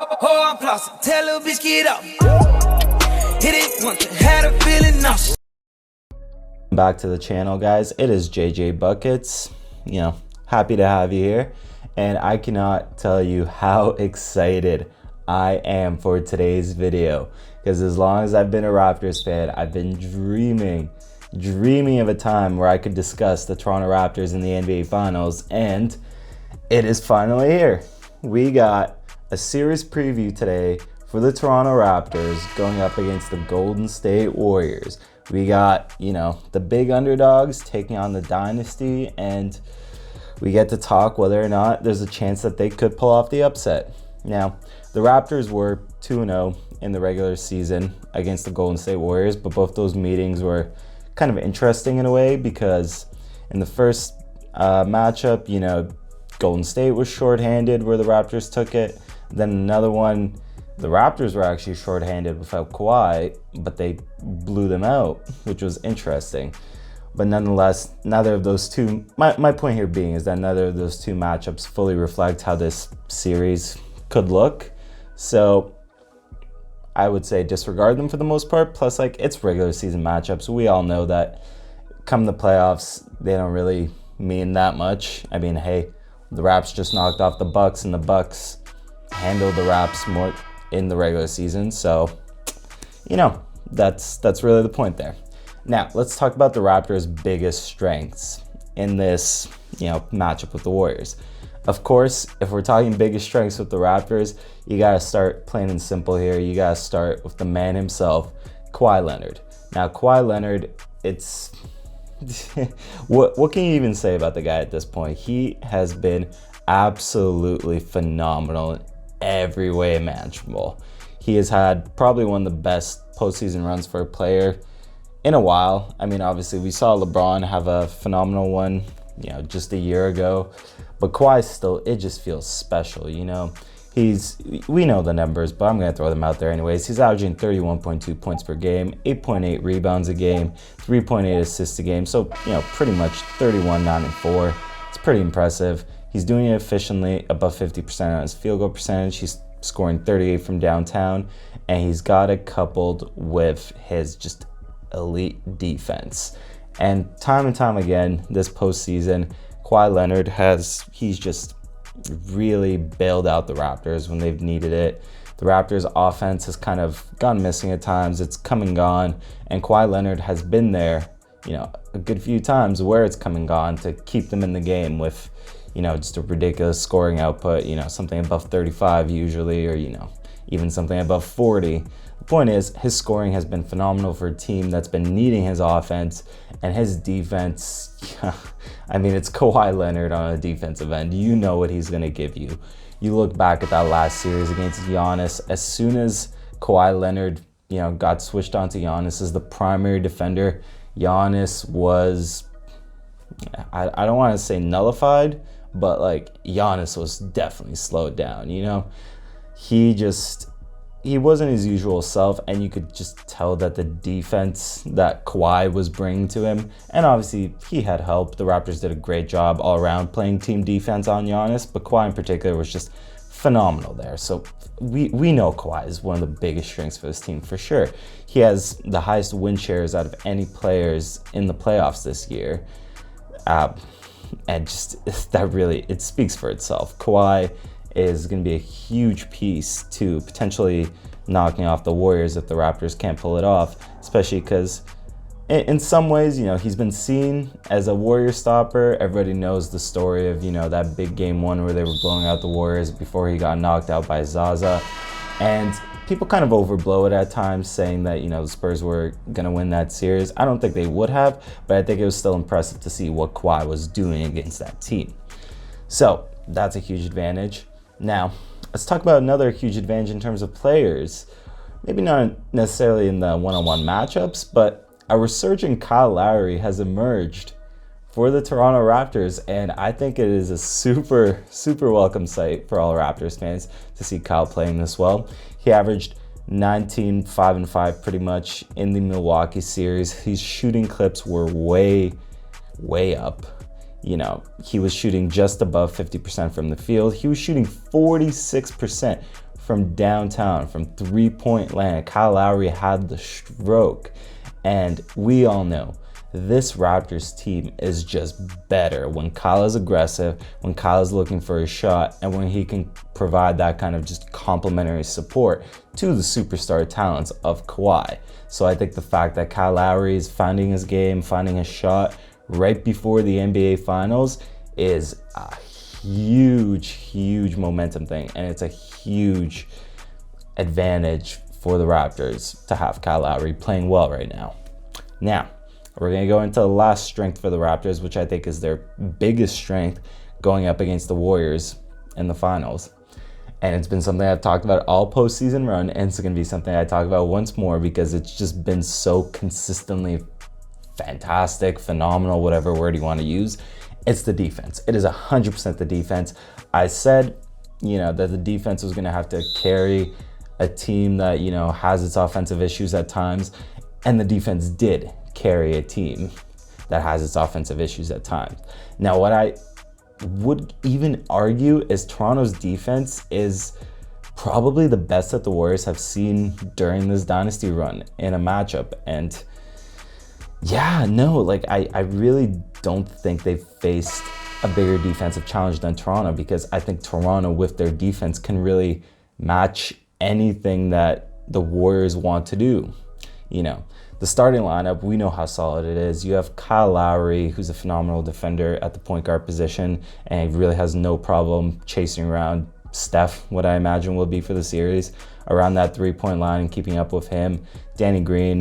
Oh, I'm flossing. Tell little bitch get up. Hit it once, had a feeling nauseous. Back to the channel, guys. It is JJ Buckets. Happy to have you here, and I cannot tell you how excited I am for today's video, because as long as I've been a Raptors fan, I've been dreaming of a time where I could discuss the Toronto Raptors in the NBA Finals, and it is finally here. We got a series preview today for the Toronto Raptors going up against the Golden State Warriors. We got, the big underdogs taking on the dynasty, and we get to talk whether or not there's a chance that they could pull off the upset. Now, the Raptors were 2-0 in the regular season against the Golden State Warriors, but both those meetings were kind of interesting in a way, because in the first matchup, Golden State was shorthanded where the Raptors took it. Then another one, the Raptors were actually shorthanded without Kawhi, but they blew them out, which was interesting. But nonetheless, neither of those two, my point here being is that neither of those two matchups fully reflect how this series could look. So I would say disregard them for the most part. Plus, it's regular season matchups. We all know that come the playoffs, they don't really mean that much. I mean, hey, the Raps just knocked off the Bucks, and the Bucks handled the Raps more in the regular season. So, that's really the point there. Now, let's talk about the Raptors' biggest strengths in this, matchup with the Warriors. Of course, if we're talking biggest strengths with the Raptors, you got to start plain and simple here. You got to start with the man himself, Kawhi Leonard. Now, Kawhi Leonard, it's what can you even say about the guy at this point? He has been absolutely phenomenal in every way imaginable. He has had probably one of the best postseason runs for a player in a while. I mean, obviously, we saw LeBron have a phenomenal one, just a year ago. But Kawhi still, it just feels special, we know the numbers, but I'm going to throw them out there anyways. He's averaging 31.2 points per game, 8.8 rebounds a game, 3.8 assists a game. So, pretty much 31, 9, and 4. It's pretty impressive. He's doing it efficiently, above 50% on his field goal percentage. He's scoring 38 from downtown, and he's got it coupled with his just elite defense. And time again, this postseason, Kawhi Leonard he's just really bailed out the Raptors when they've needed it. The Raptors' offense has kind of gone missing at times. It's come and gone, and Kawhi Leonard has been there, a good few times where it's come and gone to keep them in the game with, just a ridiculous scoring output, something above 35 usually, or, even something above 40. The point is, his scoring has been phenomenal for a team that's been needing his offense, and his defense, I mean, it's Kawhi Leonard on a defensive end. You know what he's going to give you. You look back at that last series against Giannis, as soon as Kawhi Leonard, got switched onto Giannis as the primary defender, Giannis was, I don't want to say nullified, but Giannis was definitely slowed down, He wasn't his usual self, and you could just tell that the defense that Kawhi was bringing to him, and obviously he had help. The Raptors did a great job all around playing team defense on Giannis, but Kawhi in particular was just phenomenal there. So we know Kawhi is one of the biggest strengths for this team for sure. He has the highest win shares out of any players in the playoffs this year. And just that really, it speaks for itself. Kawhi is going to be a huge piece to potentially knocking off the Warriors if the Raptors can't pull it off, especially because in some ways, he's been seen as a Warrior stopper. Everybody knows the story of, that big game one where they were blowing out the Warriors before he got knocked out by Zaza. And people kind of overblow it at times, saying that, the Spurs were going to win that series. I don't think they would have, but I think it was still impressive to see what Kawhi was doing against that team. So that's a huge advantage. Now, let's talk about another huge advantage in terms of players. Maybe not necessarily in the one-on-one matchups, but a resurgent Kyle Lowry has emerged for the Toronto Raptors, and I think it is a super welcome sight for all Raptors fans to see Kyle playing this well. He averaged 19, 5 and 5 pretty much in the Milwaukee series. His shooting clips were way up. He was shooting just above 50% from the field. He was shooting 46% from downtown, from three-point land. Kyle Lowry had the stroke. And we all know this Raptors team is just better when Kyle is aggressive, when Kyle is looking for a shot, and when he can provide that kind of just complimentary support to the superstar talents of Kawhi. So I think the fact that Kyle Lowry is finding his game, finding his shot right before the NBA Finals is a huge momentum thing, and it's a huge advantage for the Raptors to have Kyle Lowry playing well right now. Now, we're going to go into the last strength for the Raptors, which I think is their biggest strength going up against the Warriors in the finals. And it's been something I've talked about all postseason run, and it's going to be something I talk about once more because it's just been so consistently fantastic, phenomenal, whatever word you want to use. It's the defense. It is 100% the defense. I said, that the defense was going to have to carry a team that, has its offensive issues at times, and the defense did carry a team that has its offensive issues at times. Now, what I would even argue is Toronto's defense is probably the best that the Warriors have seen during this dynasty run in a matchup. And I really don't think they've faced a bigger defensive challenge than Toronto, because I think Toronto with their defense can really match anything that the Warriors want to do. The starting lineup, we know how solid it is. You have Kyle Lowry, who's a phenomenal defender at the point guard position, and he really has no problem chasing around Steph, what I imagine will be for the series, around that three-point line and keeping up with him. Danny Green,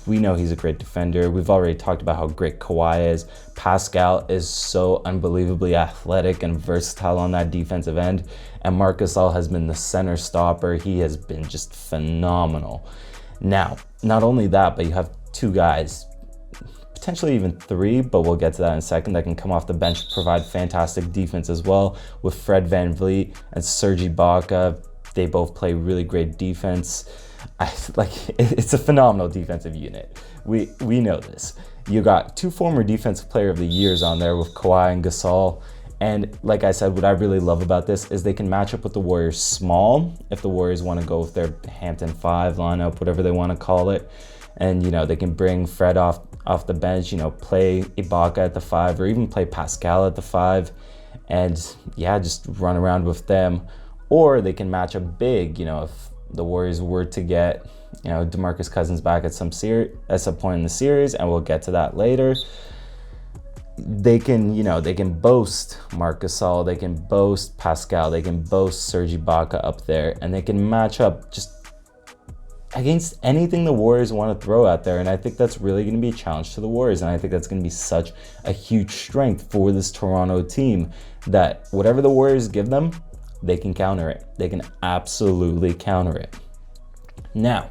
we know he's a great defender. We've already talked about how great Kawhi is. Pascal is so unbelievably athletic and versatile on that defensive end. And Marc Gasol has been the center stopper. He has been just phenomenal. Now, not only that, but you have two guys, potentially even three, but we'll get to that in a second, that can come off the bench, provide fantastic defense as well, with Fred VanVleet and Serge Ibaka. They both play really great defense. It's a phenomenal defensive unit. We know this. You got two former defensive player of the years on there with Kawhi and Gasol. And like I said, what I really love about this is they can match up with the Warriors small if the Warriors want to go with their Hampton 5 lineup, whatever they want to call it. And, they can bring Fred off the bench, play Ibaka at the 5 or even play Pascal at the 5 and, just run around with them. Or they can match up big, if the Warriors were to get, DeMarcus Cousins back at some point in the series, and we'll get to that later. They can boast Marc Gasol, they can boast Pascal, they can boast Serge Ibaka up there, and they can match up just against anything the Warriors want to throw out there. And I think that's really going to be a challenge to the Warriors, and I think that's going to be such a huge strength for this Toronto team that whatever the Warriors give them, they can counter it. They can absolutely counter it. Now,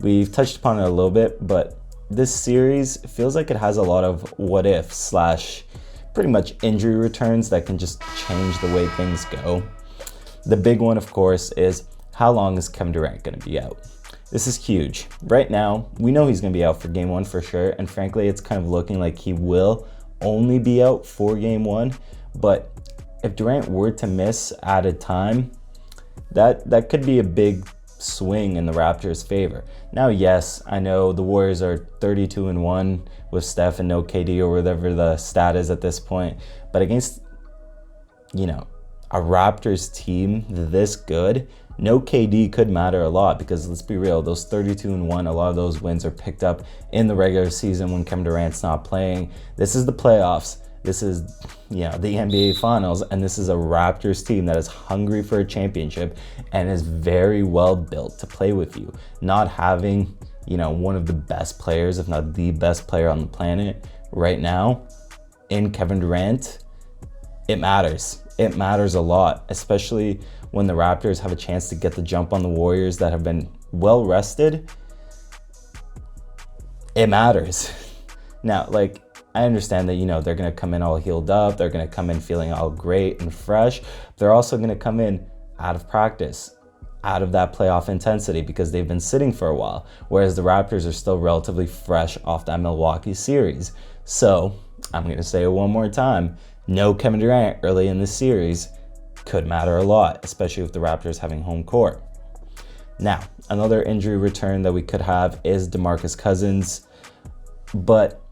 we've touched upon it a little bit, but this series feels like it has a lot of what if / pretty much injury returns that can just change the way things go. The big one, of course, is how long is Kevin Durant going to be out? This is huge. Right now, we know he's going to be out for game 1 for sure, and frankly, it's kind of looking like he will only be out for game 1. But if Durant were to miss added time, that could be a big swing in the Raptors' favor. Now, yes, I know the Warriors are 32-1 with Steph and no KD or whatever the stat is at this point, but against, a Raptors team this good, no KD could matter a lot, because let's be real, those 32-1, a lot of those wins are picked up in the regular season when Kevin Durant's not playing. This is the playoffs. This is, the NBA Finals, and this is a Raptors team that is hungry for a championship and is very well built to play with you. Not having, one of the best players, if not the best player on the planet right now in Kevin Durant, it matters. It matters a lot, especially when the Raptors have a chance to get the jump on the Warriors that have been well rested. It matters. Now, I understand that, they're going to come in all healed up. They're going to come in feeling all great and fresh. They're also going to come in out of practice, out of that playoff intensity, because they've been sitting for a while, whereas the Raptors are still relatively fresh off that Milwaukee series. So I'm going to say it one more time. No Kevin Durant early in this series could matter a lot, especially with the Raptors having home court. Now, another injury return that we could have is DeMarcus Cousins. But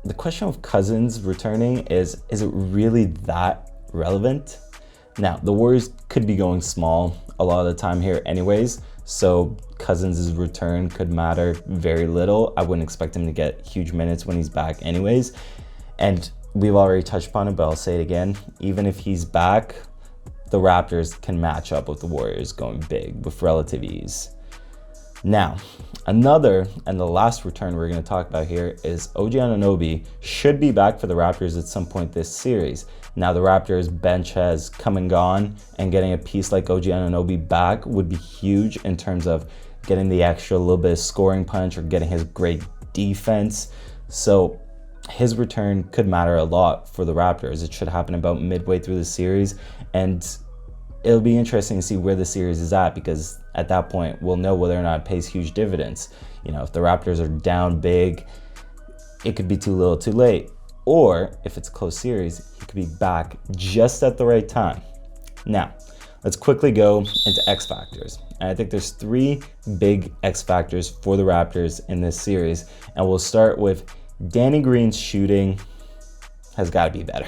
the question of Cousins returning is it really that relevant? Now, the Warriors could be going small a lot of the time here anyways, so Cousins' return could matter very little. I wouldn't expect him to get huge minutes when he's back anyways. And we've already touched upon it, but I'll say it again. Even if he's back, the Raptors can match up with the Warriors going big with relative ease. Now, another and the last return we're going to talk about here is OG Anunoby should be back for the Raptors at some point this series. Now, the Raptors bench has come and gone, and getting a piece like OG Anunoby back would be huge in terms of getting the extra little bit of scoring punch or getting his great defense. So his return could matter a lot for the Raptors. It should happen about midway through the series, and it'll be interesting to see where the series is at, because at that point we'll know whether or not it pays huge dividends. You know, if the Raptors are down big, it could be too little too late. Or if it's a close series, he could be back just at the right time. Now, let's quickly go into X factors. And I think there's 3 big X factors for the Raptors in this series. And we'll start with Danny Green's shooting has got to be better.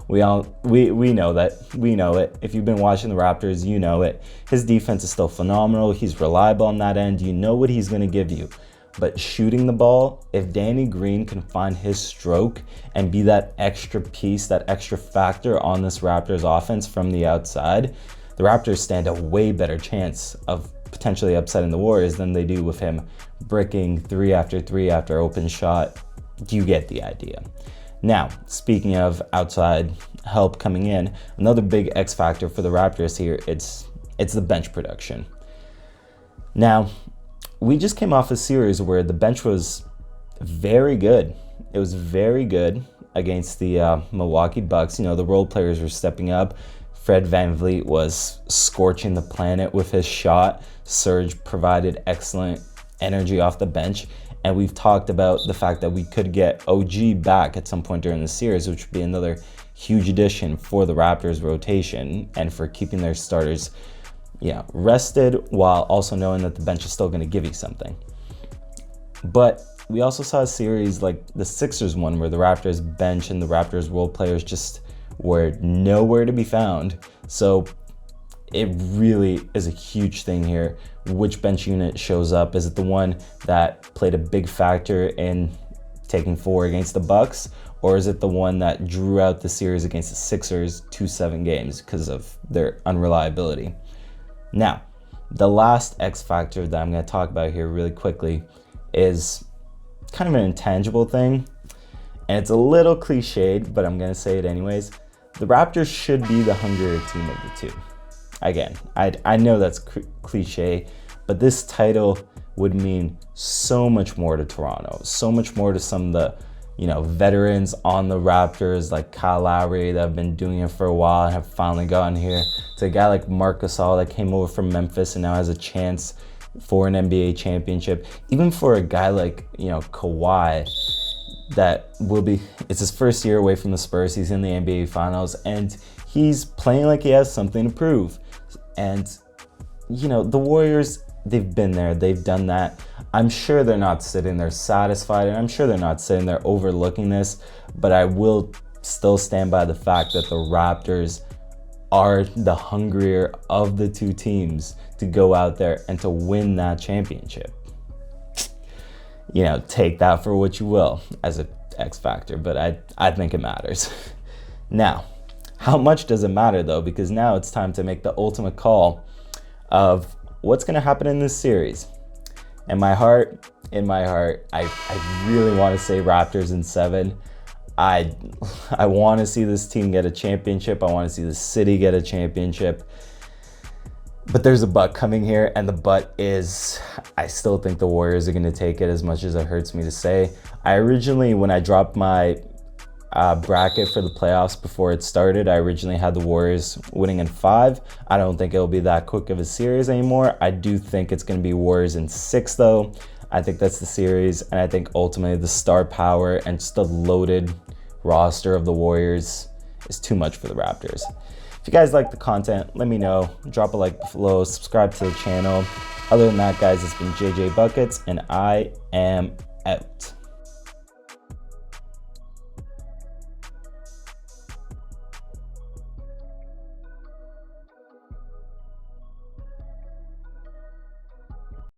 We know that. We know it. If you've been watching the Raptors, you know it. His defense is still phenomenal. He's reliable on that end. You know what he's going to give you. But shooting the ball, if Danny Green can find his stroke and be that extra piece, that extra factor on this Raptors offense from the outside, the Raptors stand a way better chance of potentially upsetting the Warriors than they do with him bricking 3 after 3 after open shot. You get the idea. Now, speaking of outside help coming in, another big X factor for the Raptors here, it's the bench production. Now, we just came off a series where the bench was very good. It was very good against the Milwaukee Bucks. You know, the role players were stepping up. Fred VanVleet was scorching the planet with his shot. Serge provided excellent energy off the bench. And we've talked about the fact that we could get OG back at some point during the series, which would be another huge addition for the Raptors rotation and for keeping their starters rested, while also knowing that the bench is still going to give you something. But we also saw a series like the Sixers one where the Raptors bench and the Raptors role players just were nowhere to be found. So it really is a huge thing here. Which bench unit shows up? Is it the one that played a big factor in taking 4 against the Bucks? Or is it the one that drew out the series against the Sixers 2-7 games because of their unreliability? Now, the last X factor that I'm going to talk about here really quickly is kind of an intangible thing. And it's a little cliched, but I'm going to say it anyways. The Raptors should be the hungrier team of the two. Again, I know that's cliche, but this title would mean so much more to Toronto, so much more to some of the veterans on the Raptors like Kyle Lowry that have been doing it for a while and have finally gotten here, to a guy like Marc Gasol that came over from Memphis and now has a chance for an NBA championship. Even for a guy like Kawhi, that it's his first year away from the Spurs. He's in the NBA Finals and he's playing like he has something to prove. And the Warriors, they've been there, they've done that. I'm sure they're not sitting there satisfied, and I'm sure they're not sitting there overlooking this, but I will still stand by the fact that the Raptors are the hungrier of the two teams to go out there and to win that championship. Take that for what you will as an X factor, but I think it matters. Now, how much does it matter though? Because now it's time to make the ultimate call of what's going to happen in this series. In my heart, I really want to say Raptors in 7. I want to see this team get a championship. I want to see the city get a championship. But there's a but coming here, and the but is I still think the Warriors are going to take it, as much as it hurts me to say. I originally, when I dropped my bracket for the playoffs before it started, I originally had the Warriors winning in 5. I don't think it'll be that quick of a series anymore. I do think it's going to be Warriors in 6 though. I think that's the series, and I think ultimately the star power and just the loaded roster of the Warriors is too much for the Raptors. If you guys like the content, let me know. Drop a like below, subscribe to the channel. Other than that, guys, it's been JJ Buckets, and I am out.